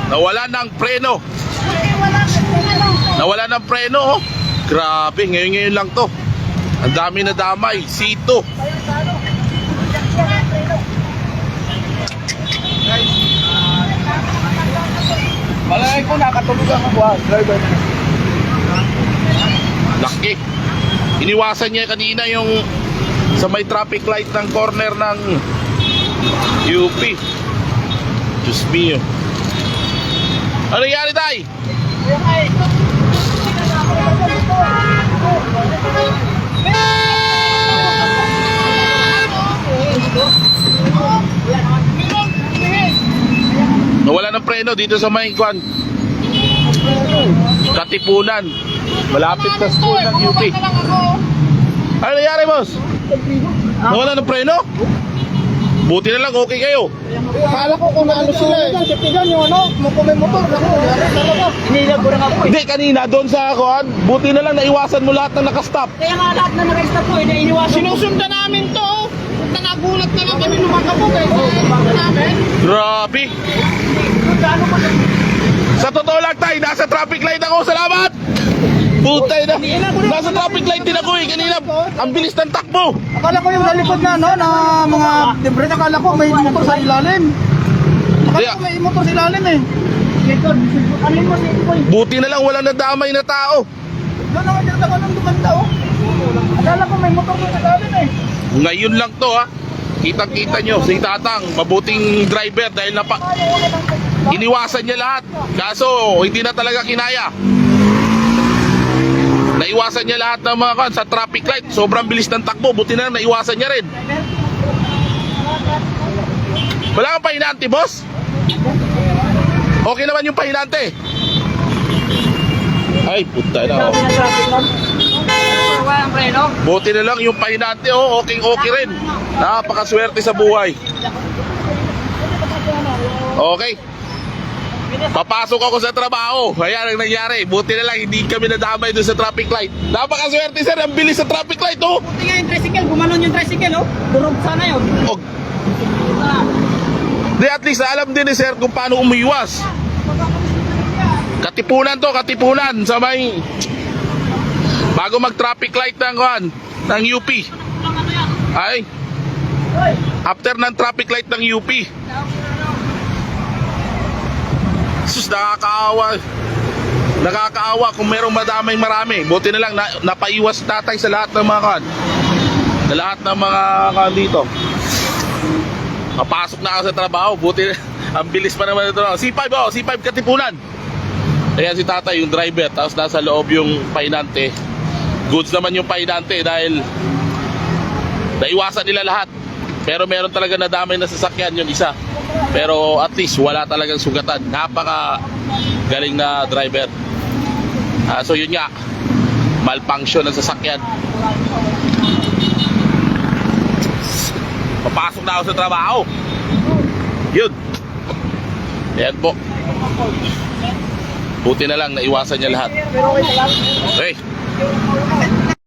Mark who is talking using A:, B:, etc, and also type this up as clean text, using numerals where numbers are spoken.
A: Nawala ng preno. Nawala ng preno, oh. Grabe, ngayon lang to. Ang dami na damay. Sito.
B: Malay ko, nakatulog ang driver.
A: Laki. Iniwasan niya kanina yung sa may traffic light ng corner ng UP. Diyos mio. Ano nangyari, tay? Nawala ng preno dito sa may kwan Katipunan. Malapit na school ng UP. Ano nangyari, boss? Nawala ng preno? Buti na lang, okay kayo.
B: Akala ko kung ano sila eh. Titigan yung ano, may motor. Inilag ko na nga po eh.
A: Hindi, kanina doon sa kuan, buti na lang naiwasan mo lahat ng nakastop.
B: Kaya nga lahat na naka-stop po, iniwasan. Sinusundan namin to. Nagulat na lang kami lumakabog eh. Sa namin.
A: Grabe.
B: Gaano pa na?
A: Sa totoo lang, tay, nasa traffic light ako. Salamat! Putay na. Nasa traffic light din ako eh. Kanina, ang bilis ng takbo.
B: Akala ko yung nalikod na, no, na mga libre. Akala ko may motor sa ilalim. Akala ko may motor sa ilalim eh.
A: Buti na lang, walang nadamay na tao.
B: Doon naman yung ako nang dumanda oh. Akala ko may motor sa ilalim eh.
A: Ngayon lang to, ha. Kitang-kita nyo, si Tatang, mabuting driver dahil iniwasan niya lahat. Kaso, hindi na talaga kinaya. Naiwasan niya lahat ng mga sa traffic light. Sobrang bilis ng takbo, buti na lang naiwasan niya rin. Wala kang pahinante, boss? Okay naman yung pahinante. Ay, puta na, oh. Buti na lang yung pahinante, oh, okay rin. Napakaswerte sa buhay. Okay. Papasok ako sa trabaho. Ayan ang nangyari. Buti na lang hindi kami nadamay doon sa traffic light. Napakaswerte, sir. Ang bilis sa traffic light, oh.
B: Buti nga yung tricycle, gumanon yung tricycle oh. Durog sana yun.
A: Oh. Di, at least alam din ni sir kung paano umiwas. Katipunan to, Katipunan sa may bago mag traffic light ng UP. Ay, after ng traffic light ng UP. Sus, nakakaawa kung merong madamay marami. Buti na lang napaiwas tatay sa lahat ng mga sa lahat ng mga dito. Papasok na ako sa trabaho. Buti ang bilis pa naman ito. C5, oh, C5 Katipunan. Ayan si tatay, yung driver. Tapos nasa loob yung pahinante. Goods naman yung pahinante dahil naiwasan nila lahat. Pero meron talaga nadamay na sasakyan yung isa. Pero at least wala talagang sugatan. Napaka galing na driver. So yun nga, malfunction ng sasakyan. Papasok na ako sa trabaho. Yun. Ayan po. Buti na lang naiwasan niya lahat.
B: Pero okay lang.
A: Okay.